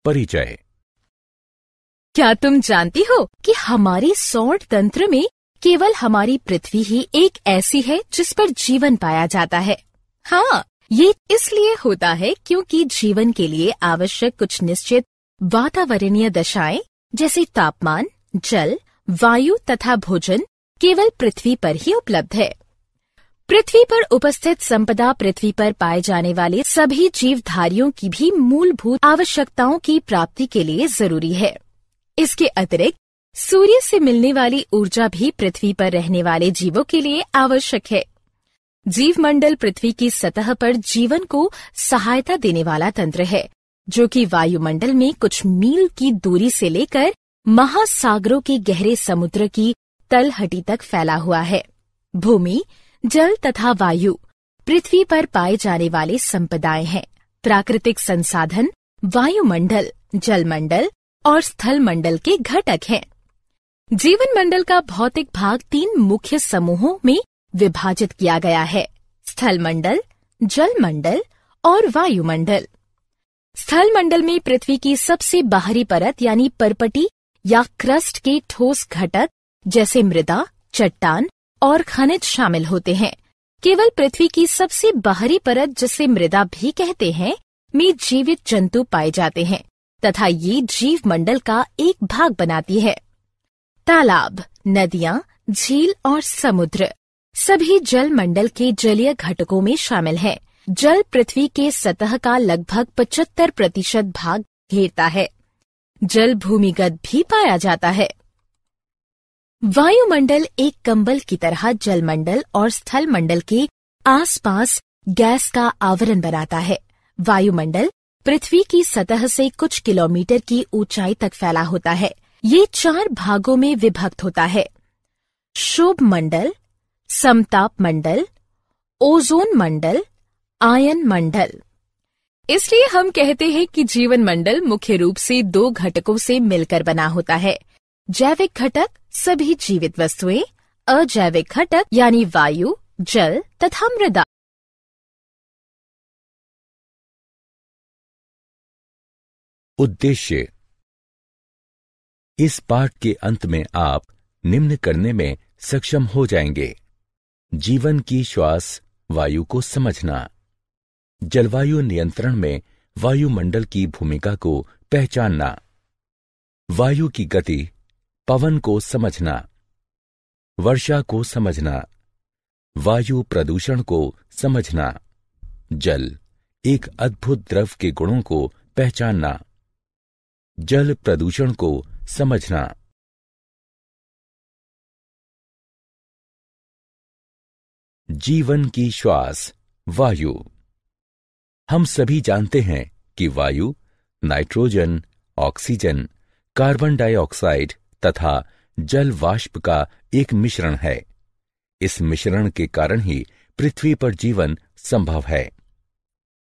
परिचय। क्या तुम जानती हो कि हमारे सौर तंत्र में केवल हमारी पृथ्वी ही एक ऐसी है जिस पर जीवन पाया जाता है? हाँ, ये इसलिए होता है क्योंकि जीवन के लिए आवश्यक कुछ निश्चित वातावरणीय दशाएं जैसे तापमान, जल, वायु तथा भोजन केवल पृथ्वी पर ही उपलब्ध है। पृथ्वी पर उपस्थित संपदा पृथ्वी पर पाए जाने वाले सभी जीवधारियों की भी मूलभूत आवश्यकताओं की प्राप्ति के लिए जरूरी है। इसके अतिरिक्त सूर्य से मिलने वाली ऊर्जा भी पृथ्वी पर रहने वाले जीवों के लिए आवश्यक है। जीवमंडल पृथ्वी की सतह पर जीवन को सहायता देने वाला तंत्र है, जो कि वायुमंडल में कुछ मील की दूरी से लेकर महासागरों के गहरे समुद्र की तलहटी तक फैला हुआ है। भूमि, जल तथा वायु पृथ्वी पर पाए जाने वाले संपदाएं हैं। प्राकृतिक संसाधन वायुमंडल, जलमंडल और स्थल मंडल के घटक हैं। जीवन मंडल का भौतिक भाग 3 मुख्य समूहों में विभाजित किया गया है: स्थल मंडल, जल मंडल और वायुमंडल। स्थल मंडल में पृथ्वी की सबसे बाहरी परत यानी परपटी या क्रस्ट के ठोस घटक जैसे मृदा, चट्टान और खनिज शामिल होते हैं। केवल पृथ्वी की सबसे बाहरी परत, जिसे मृदा भी कहते हैं, में जीवित जंतु पाए जाते हैं तथा ये जीव मंडल का एक भाग बनाती है। तालाब, नदियां, झील और समुद्र सभी जल मंडल के जलीय घटकों में शामिल हैं। जल पृथ्वी के सतह का लगभग 75% भाग घेरता है। जल भूमिगत भी पाया जाता है। वायुमंडल एक कंबल की तरह जलमंडल और स्थल मंडल के आसपास गैस का आवरण बनाता है। वायुमंडल पृथ्वी की सतह से कुछ किलोमीटर की ऊंचाई तक फैला होता है। ये 4 भागों में विभक्त होता है: क्षोभ मंडल, समताप मंडल, ओजोन मंडल, आयन मंडल। इसलिए हम कहते हैं कि जीवन मंडल मुख्य रूप से 2 घटकों से मिलकर बना होता है: जैविक घटक सभी जीवित वस्तुएं, अजैविक घटक यानी वायु, जल तथा मृदा। उद्देश्य। इस पाठ के अंत में आप निम्न करने में सक्षम हो जाएंगे: जीवन की श्वास वायु को समझना, जलवायु नियंत्रण में वायुमंडल की भूमिका को पहचानना, वायु की गति, पवन को समझना, वर्षा को समझना, वायु प्रदूषण को समझना, जल एक अद्भुत द्रव के गुणों को पहचानना, जल प्रदूषण को समझना। जीवन की श्वास वायु। हम सभी जानते हैं कि वायु नाइट्रोजन, ऑक्सीजन, कार्बन डाइऑक्साइड तथा जल वाष्प का एक मिश्रण है। इस मिश्रण के कारण ही पृथ्वी पर जीवन संभव है।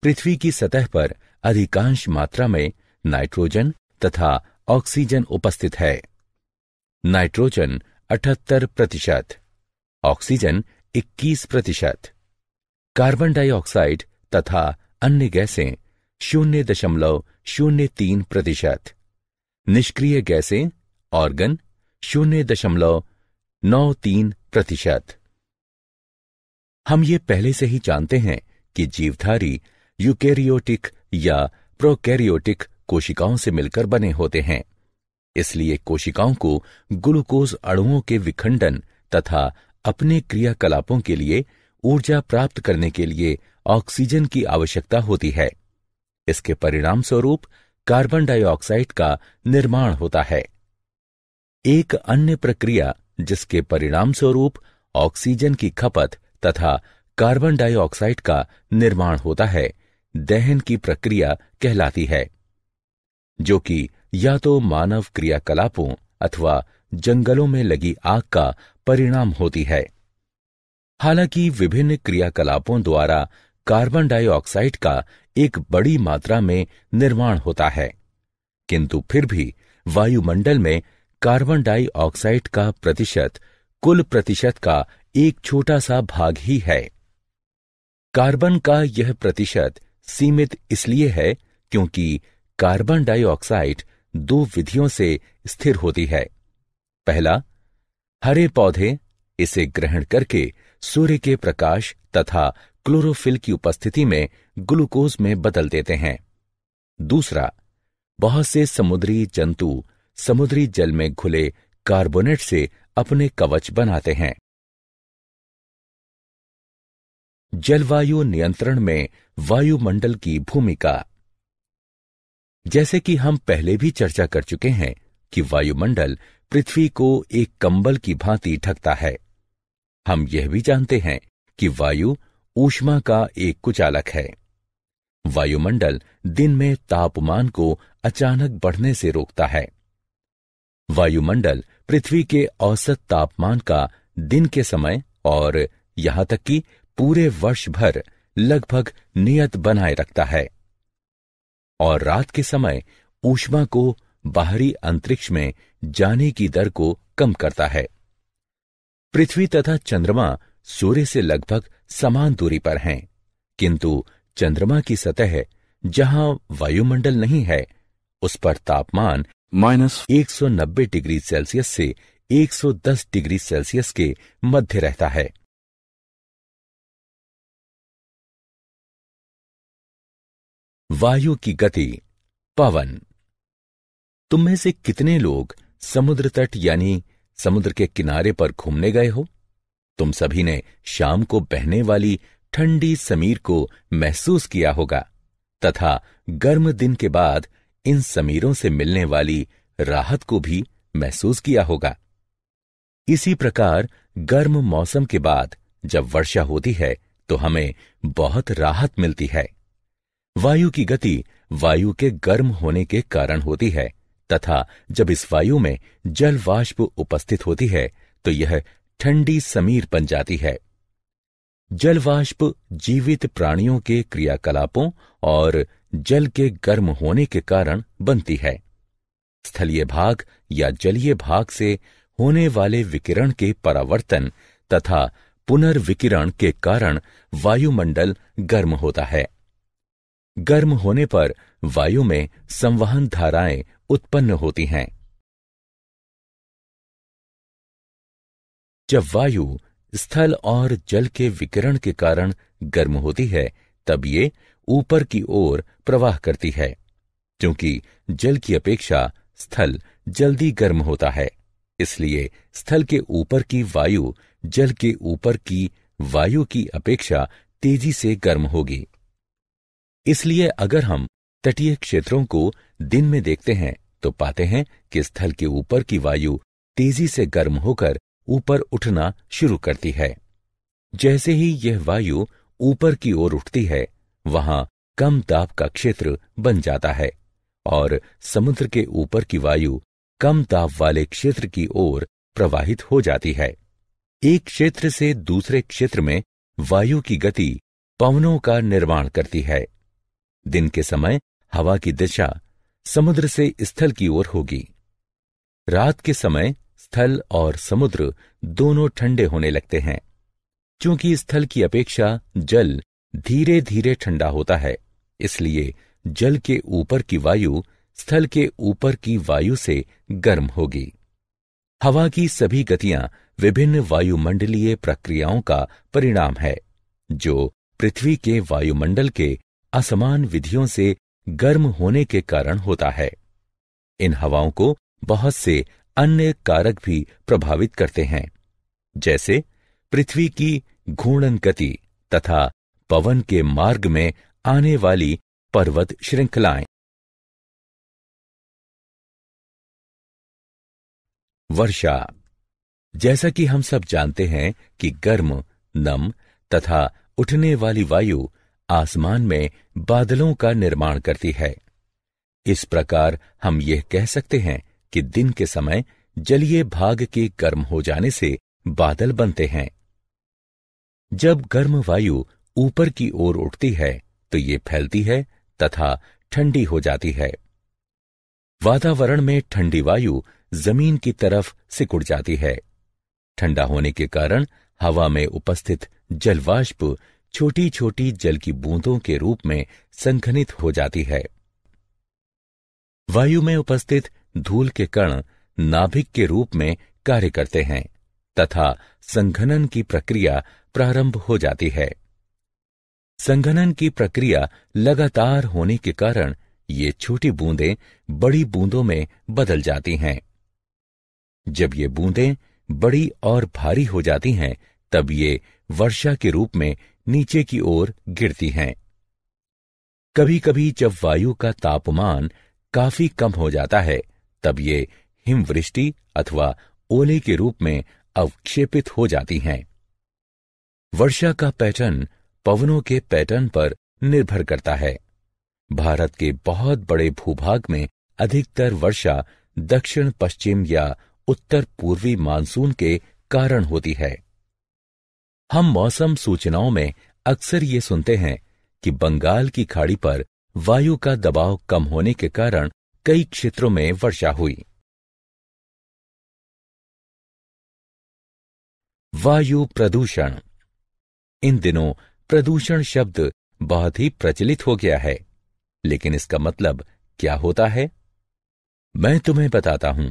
पृथ्वी की सतह पर अधिकांश मात्रा में नाइट्रोजन तथा ऑक्सीजन उपस्थित है। नाइट्रोजन 78%, ऑक्सीजन 21%, कार्बन डाइऑक्साइड तथा अन्य गैसें 0.03%, निष्क्रिय गैसें ऑर्गन 0.93%। हम ये पहले से ही जानते हैं कि जीवधारी यूकेरियोटिक या प्रोकैरियोटिक कोशिकाओं से मिलकर बने होते हैं। इसलिए कोशिकाओं को ग्लूकोज अणुओं के विखंडन तथा अपने क्रियाकलापों के लिए ऊर्जा प्राप्त करने के लिए ऑक्सीजन की आवश्यकता होती है। इसके परिणाम स्वरूप कार्बन डाइऑक्साइड का निर्माण होता है। एक अन्य प्रक्रिया जिसके परिणाम स्वरूप ऑक्सीजन की खपत तथा कार्बन डाइऑक्साइड का निर्माण होता है, दहन की प्रक्रिया कहलाती है, जो कि या तो मानव क्रियाकलापों अथवा जंगलों में लगी आग का परिणाम होती है। हालांकि विभिन्न क्रियाकलापों द्वारा कार्बन डाइऑक्साइड का एक बड़ी मात्रा में निर्माण होता है, किंतु फिर भी वायुमंडल में कार्बन डाइऑक्साइड का प्रतिशत कुल प्रतिशत का एक छोटा सा भाग ही है। कार्बन का यह प्रतिशत सीमित इसलिए है क्योंकि कार्बन डाइऑक्साइड दो विधियों से स्थिर होती है। पहला, हरे पौधे इसे ग्रहण करके सूर्य के प्रकाश तथा क्लोरोफिल की उपस्थिति में ग्लूकोज में बदल देते हैं। दूसरा, बहुत से समुद्री जंतु समुद्री जल में घुले कार्बोनेट से अपने कवच बनाते हैं। जलवायु नियंत्रण में वायुमंडल की भूमिका। जैसे कि हम पहले भी चर्चा कर चुके हैं कि वायुमंडल पृथ्वी को एक कंबल की भांति ढकता है। हम यह भी जानते हैं कि वायु ऊष्मा का एक कुचालक है। वायुमंडल दिन में तापमान को अचानक बढ़ने से रोकता है। वायुमंडल पृथ्वी के औसत तापमान का दिन के समय और यहां तक कि पूरे वर्ष भर लगभग नियत बनाए रखता है और रात के समय ऊष्मा को बाहरी अंतरिक्ष में जाने की दर को कम करता है। पृथ्वी तथा चंद्रमा सूर्य से लगभग समान दूरी पर हैं, किंतु चंद्रमा की सतह जहां वायुमंडल नहीं है, उस पर तापमान -190 डिग्री सेल्सियस से 110 डिग्री सेल्सियस के मध्य रहता है। वायु की गति। पवन। तुम में से कितने लोग समुद्र तट यानी समुद्र के किनारे पर घूमने गए हो? तुम सभी ने शाम को बहने वाली ठंडी समीर को महसूस किया होगा तथा गर्म दिन के बाद इन समीरों से मिलने वाली राहत को भी महसूस किया होगा। इसी प्रकार गर्म मौसम के बाद जब वर्षा होती है तो हमें बहुत राहत मिलती है। वायु की गति वायु के गर्म होने के कारण होती है तथा जब इस वायु में जल वाष्प उपस्थित होती है तो यह ठंडी समीर बन जाती है। जल वाष्प जीवित प्राणियों के क्रियाकलापों और जल के गर्म होने के कारण बनती है। स्थलीय भाग या जलीय भाग से होने वाले विकिरण के परावर्तन तथा पुनर्विकिरण के कारण वायुमंडल गर्म होता है। गर्म होने पर वायु में संवहन धाराएं उत्पन्न होती हैं। जब वायु स्थल और जल के विकिरण के कारण गर्म होती है तब ये ऊपर की ओर प्रवाह करती है। क्योंकि जल की अपेक्षा स्थल जल्दी गर्म होता है, इसलिए स्थल के ऊपर की वायु जल के ऊपर की वायु की अपेक्षा तेजी से गर्म होगी। इसलिए अगर हम तटीय क्षेत्रों को दिन में देखते हैं तो पाते हैं कि स्थल के ऊपर की वायु तेजी से गर्म होकर ऊपर उठना शुरू करती है। जैसे ही यह वायु ऊपर की ओर उठती है, वहां कम दाब का क्षेत्र बन जाता है और समुद्र के ऊपर की वायु कम दाब वाले क्षेत्र की ओर प्रवाहित हो जाती है। एक क्षेत्र से दूसरे क्षेत्र में वायु की गति पवनों का निर्माण करती है। दिन के समय हवा की दिशा समुद्र से स्थल की ओर होगी। रात के समय स्थल और समुद्र दोनों ठंडे होने लगते हैं। क्योंकि स्थल की अपेक्षा जल धीरे धीरे ठंडा होता है, इसलिए जल के ऊपर की वायु स्थल के ऊपर की वायु से गर्म होगी। हवा की सभी गतियां विभिन्न वायुमंडलीय प्रक्रियाओं का परिणाम है, जो पृथ्वी के वायुमंडल के असमान विधियों से गर्म होने के कारण होता है। इन हवाओं को बहुत से अन्य कारक भी प्रभावित करते हैं, जैसे पृथ्वी की घूर्णन गति तथा पवन के मार्ग में आने वाली पर्वत श्रृंखलाएं। वर्षा। जैसा कि हम सब जानते हैं कि गर्म, नम तथा उठने वाली वायु आसमान में बादलों का निर्माण करती है। इस प्रकार हम यह कह सकते हैं कि दिन के समय जलीय भाग के गर्म हो जाने से बादल बनते हैं। जब गर्म वायु ऊपर की ओर उठती है तो ये फैलती है तथा ठंडी हो जाती है। वातावरण में ठंडी वायु जमीन की तरफ सिकुड़ जाती है। ठंडा होने के कारण हवा में उपस्थित जलवाष्प छोटी छोटी जल की बूंदों के रूप में संघनित हो जाती है। वायु में उपस्थित धूल के कण नाभिक के रूप में कार्य करते हैं तथा संघनन की प्रक्रिया प्रारंभ हो जाती है। संघनन की प्रक्रिया लगातार होने के कारण ये छोटी बूंदें बड़ी बूंदों में बदल जाती हैं। जब ये बूंदें बड़ी और भारी हो जाती हैं, तब ये वर्षा के रूप में नीचे की ओर गिरती हैं। कभी कभी जब वायु का तापमान काफी कम हो जाता है, तब ये हिमवृष्टि अथवा ओले के रूप में अवक्षेपित हो जाती हैं। वर्षा का पैटर्न पवनों के पैटर्न पर निर्भर करता है। भारत के बहुत बड़े भूभाग में अधिकतर वर्षा दक्षिण पश्चिम या उत्तर पूर्वी मानसून के कारण होती है। हम मौसम सूचनाओं में अक्सर ये सुनते हैं कि बंगाल की खाड़ी पर वायु का दबाव कम होने के कारण कई क्षेत्रों में वर्षा हुई। वायु प्रदूषण। इन दिनों प्रदूषण शब्द बहुत ही प्रचलित हो गया है, लेकिन इसका मतलब क्या होता है, मैं तुम्हें बताता हूं।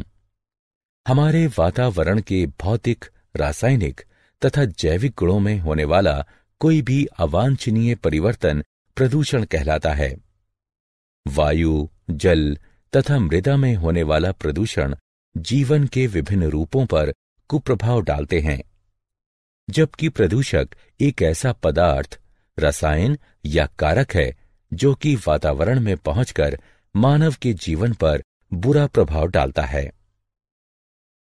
हमारे वातावरण के भौतिक, रासायनिक तथा जैविक गुणों में होने वाला कोई भी अवांछनीय परिवर्तन प्रदूषण कहलाता है। वायु, जल तथा मृदा में होने वाला प्रदूषण जीवन के विभिन्न रूपों पर कुप्रभाव डालते हैं। जबकि प्रदूषक एक ऐसा पदार्थ, रसायन या कारक है जो कि वातावरण में पहुंचकर मानव के जीवन पर बुरा प्रभाव डालता है।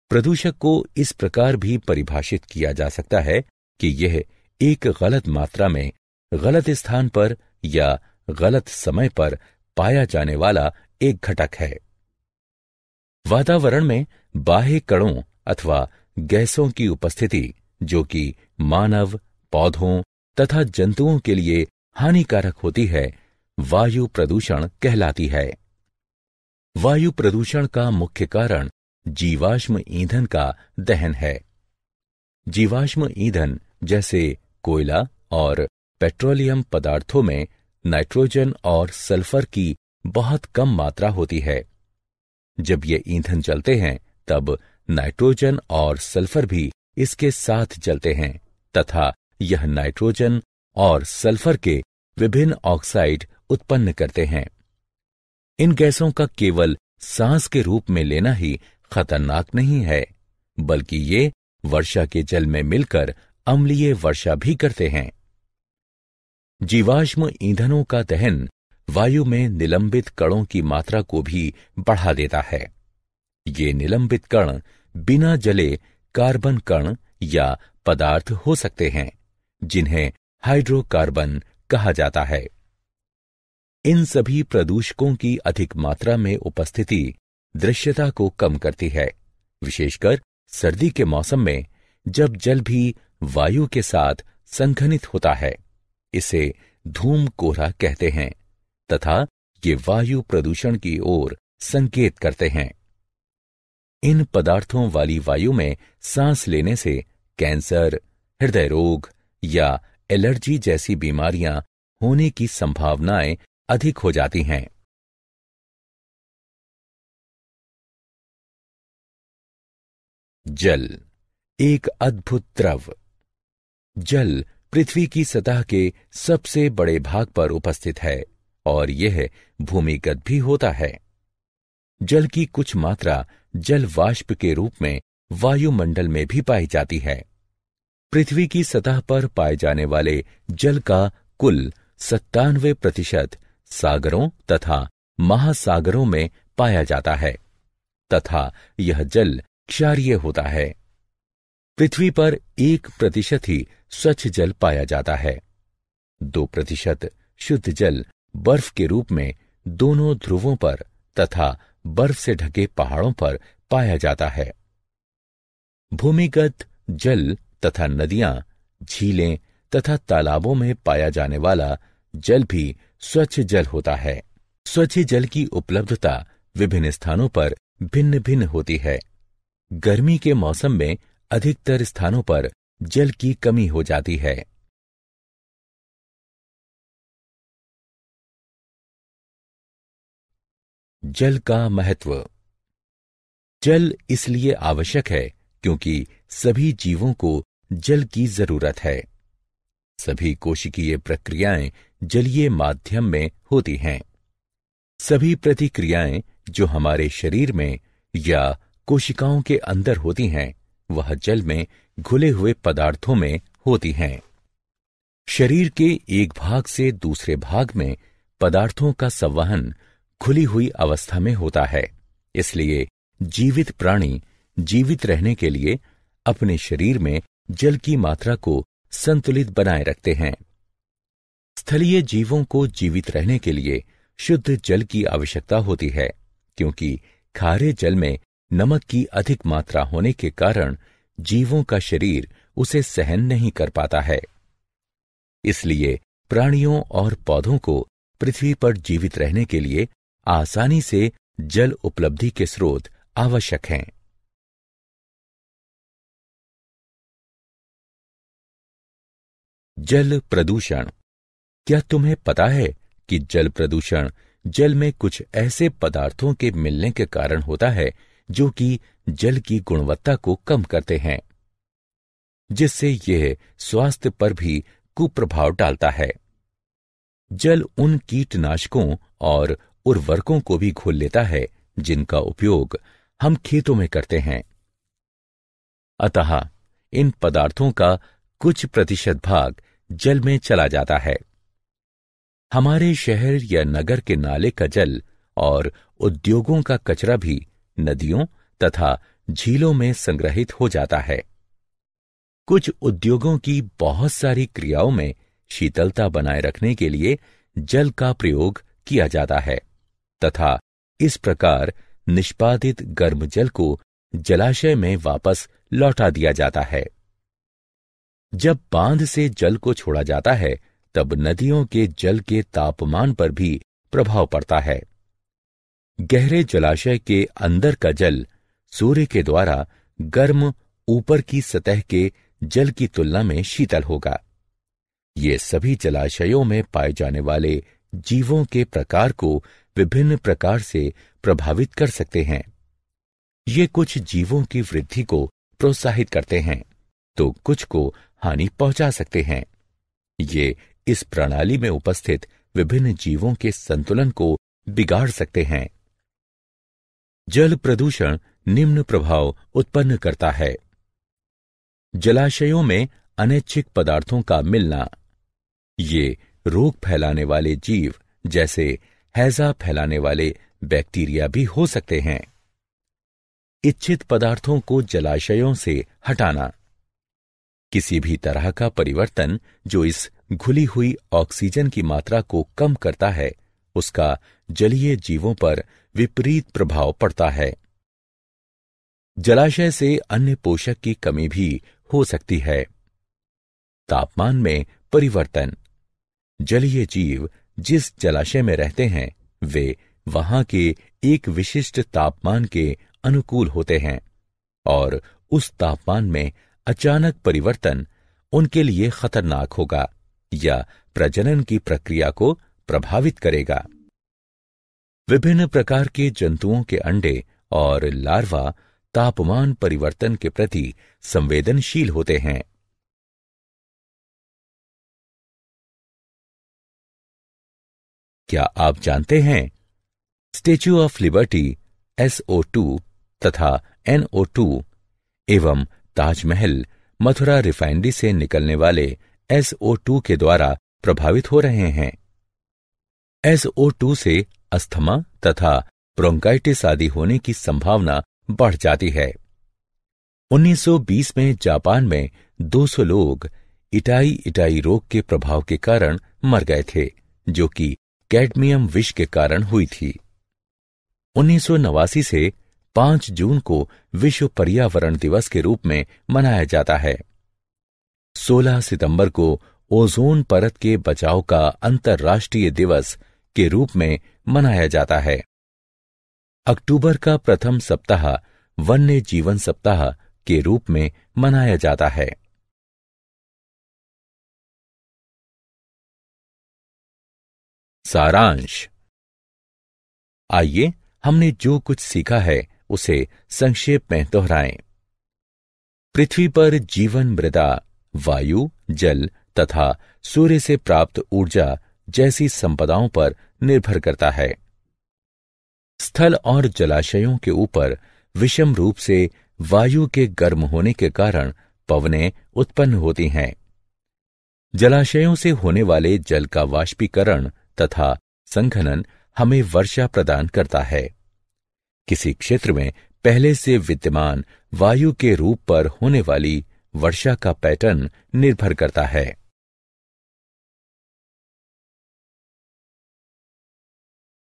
प्रदूषक को इस प्रकार भी परिभाषित किया जा सकता है कि यह एक गलत मात्रा में, गलत स्थान पर या गलत समय पर पाया जाने वाला एक घटक है। वातावरण में बाह्य कणों अथवा गैसों की उपस्थिति जो कि मानव, पौधों तथा जंतुओं के लिए हानिकारक होती है, वायु प्रदूषण कहलाती है। वायु प्रदूषण का मुख्य कारण जीवाश्म ईंधन का दहन है। जीवाश्म ईंधन जैसे कोयला और पेट्रोलियम पदार्थों में नाइट्रोजन और सल्फर की बहुत कम मात्रा होती है। जब ये ईंधन जलते हैं, तब नाइट्रोजन और सल्फर भी इसके साथ जलते हैं तथा यह नाइट्रोजन और सल्फर के विभिन्न ऑक्साइड उत्पन्न करते हैं। इन गैसों का केवल सांस के रूप में लेना ही खतरनाक नहीं है, बल्कि ये वर्षा के जल में मिलकर अम्लीय वर्षा भी करते हैं। जीवाश्म ईंधनों का दहन वायु में निलंबित कणों की मात्रा को भी बढ़ा देता है। ये निलंबित कण बिना जले कार्बन कण या पदार्थ हो सकते हैं, जिन्हें हाइड्रोकार्बन कहा जाता है। इन सभी प्रदूषकों की अधिक मात्रा में उपस्थिति दृश्यता को कम करती है, विशेषकर सर्दी के मौसम में जब जल भी वायु के साथ संघनित होता है। इसे धूम कोहरा कहते हैं तथा ये वायु प्रदूषण की ओर संकेत करते हैं। इन पदार्थों वाली वायु में सांस लेने से कैंसर, हृदय रोग या एलर्जी जैसी बीमारियां होने की संभावनाएं अधिक हो जाती हैं। जल एक अद्भुत द्रव। जल पृथ्वी की सतह के सबसे बड़े भाग पर उपस्थित है और यह भूमिगत भी होता है। जल की कुछ मात्रा जल वाष्प के रूप में वायुमंडल में भी पाई जाती है। पृथ्वी की सतह पर पाए जाने वाले जल का कुल 97% सागरों तथा महासागरों में पाया जाता है तथा यह जल क्षारीय होता है। पृथ्वी पर 1% ही स्वच्छ जल पाया जाता है। 2% शुद्ध जल बर्फ के रूप में दोनों ध्रुवों पर तथा बर्फ से ढके पहाड़ों पर पाया जाता है। भूमिगत जल तथा नदियां, झीलें तथा तालाबों में पाया जाने वाला जल भी स्वच्छ जल होता है। स्वच्छ जल की उपलब्धता विभिन्न स्थानों पर भिन्न भिन्न होती है। गर्मी के मौसम में अधिकतर स्थानों पर जल की कमी हो जाती है। जल का महत्व। जल इसलिए आवश्यक है क्योंकि सभी जीवों को जल की जरूरत है। सभी कोशिकीय प्रक्रियाएं जलीय माध्यम में होती हैं। सभी प्रतिक्रियाएं जो हमारे शरीर में या कोशिकाओं के अंदर होती हैं, वह जल में घुले हुए पदार्थों में होती हैं। शरीर के एक भाग से दूसरे भाग में पदार्थों का संवहन खुली हुई अवस्था में होता है। इसलिए जीवित प्राणी जीवित रहने के लिए अपने शरीर में जल की मात्रा को संतुलित बनाए रखते हैं। स्थलीय जीवों को जीवित रहने के लिए शुद्ध जल की आवश्यकता होती है, क्योंकि खारे जल में नमक की अधिक मात्रा होने के कारण जीवों का शरीर उसे सहन नहीं कर पाता है। इसलिए प्राणियों और पौधों को पृथ्वी पर जीवित रहने के लिए आसानी से जल उपलब्धि के स्रोत आवश्यक हैं। जल प्रदूषण। क्या तुम्हें पता है कि जल प्रदूषण जल में कुछ ऐसे पदार्थों के मिलने के कारण होता है जो कि जल की गुणवत्ता को कम करते हैं, जिससे यह स्वास्थ्य पर भी कुप्रभाव डालता है। जल उन कीटनाशकों और उर्वरकों को भी घोल लेता है जिनका उपयोग हम खेतों में करते हैं। अतः इन पदार्थों का कुछ प्रतिशत भाग जल में चला जाता है। हमारे शहर या नगर के नाले का जल और उद्योगों का कचरा भी नदियों तथा झीलों में संग्रहित हो जाता है। कुछ उद्योगों की बहुत सारी क्रियाओं में शीतलता बनाए रखने के लिए जल का प्रयोग किया जाता है तथा इस प्रकार निष्पादित गर्म जल को जलाशय में वापस लौटा दिया जाता है। जब बांध से जल को छोड़ा जाता है, तब नदियों के जल के तापमान पर भी प्रभाव पड़ता है। गहरे जलाशय के अंदर का जल सूर्य के द्वारा गर्म ऊपर की सतह के जल की तुलना में शीतल होगा। ये सभी जलाशयों में पाए जाने वाले जीवों के प्रकार को विभिन्न प्रकार से प्रभावित कर सकते हैं। ये कुछ जीवों की वृद्धि को प्रोत्साहित करते हैं, तो कुछ को हानि पहुंचा सकते हैं। ये इस प्रणाली में उपस्थित विभिन्न जीवों के संतुलन को बिगाड़ सकते हैं। जल प्रदूषण निम्न प्रभाव उत्पन्न करता है। जलाशयों में अनैच्छिक पदार्थों का मिलना। ये रोग फैलाने वाले जीव जैसे हैजा फैलाने वाले बैक्टीरिया भी हो सकते हैं। इच्छित पदार्थों को जलाशयों से हटाना। किसी भी तरह का परिवर्तन जो इस घुली हुई ऑक्सीजन की मात्रा को कम करता है, उसका जलीय जीवों पर विपरीत प्रभाव पड़ता है। जलाशय से अन्य पोषक की कमी भी हो सकती है। तापमान में परिवर्तन। जलीय जीव जिस जलाशय में रहते हैं, वे वहां के एक विशिष्ट तापमान के अनुकूल होते हैं और उस तापमान में अचानक परिवर्तन उनके लिए खतरनाक होगा या प्रजनन की प्रक्रिया को प्रभावित करेगा। विभिन्न प्रकार के जंतुओं के अंडे और लार्वा तापमान परिवर्तन के प्रति संवेदनशील होते हैं। क्या आप जानते हैं, स्टैच्यू ऑफ लिबर्टी SO2 तथा NO2 एवं ताजमहल मथुरा रिफाइनरी से निकलने वाले SO2 के द्वारा प्रभावित हो रहे हैं। SO2 से अस्थमा तथा ब्रोंकाइटिस आदि होने की संभावना बढ़ जाती है। 1920 में जापान में 200 लोग इटाई रोग के प्रभाव के कारण मर गए थे, जो कि कैडमियम विष के कारण हुई थी। 1989 से 5 जून को विश्व पर्यावरण दिवस के रूप में मनाया जाता है। 16 सितंबर को ओजोन परत के बचाव का अंतर्राष्ट्रीय दिवस के रूप में मनाया जाता है। अक्टूबर का प्रथम सप्ताह वन्य जीवन सप्ताह के रूप में मनाया जाता है। सारांश। आइए हमने जो कुछ सीखा है उसे संक्षेप में दोहराएं। पृथ्वी पर जीवन मृदा, वायु, जल तथा सूर्य से प्राप्त ऊर्जा जैसी संपदाओं पर निर्भर करता है। स्थल और जलाशयों के ऊपर विषम रूप से वायु के गर्म होने के कारण पवनें उत्पन्न होती हैं। जलाशयों से होने वाले जल का वाष्पीकरण तथा संघनन हमें वर्षा प्रदान करता है। किसी क्षेत्र में पहले से विद्यमान वायु के रूप पर होने वाली वर्षा का पैटर्न निर्भर करता है।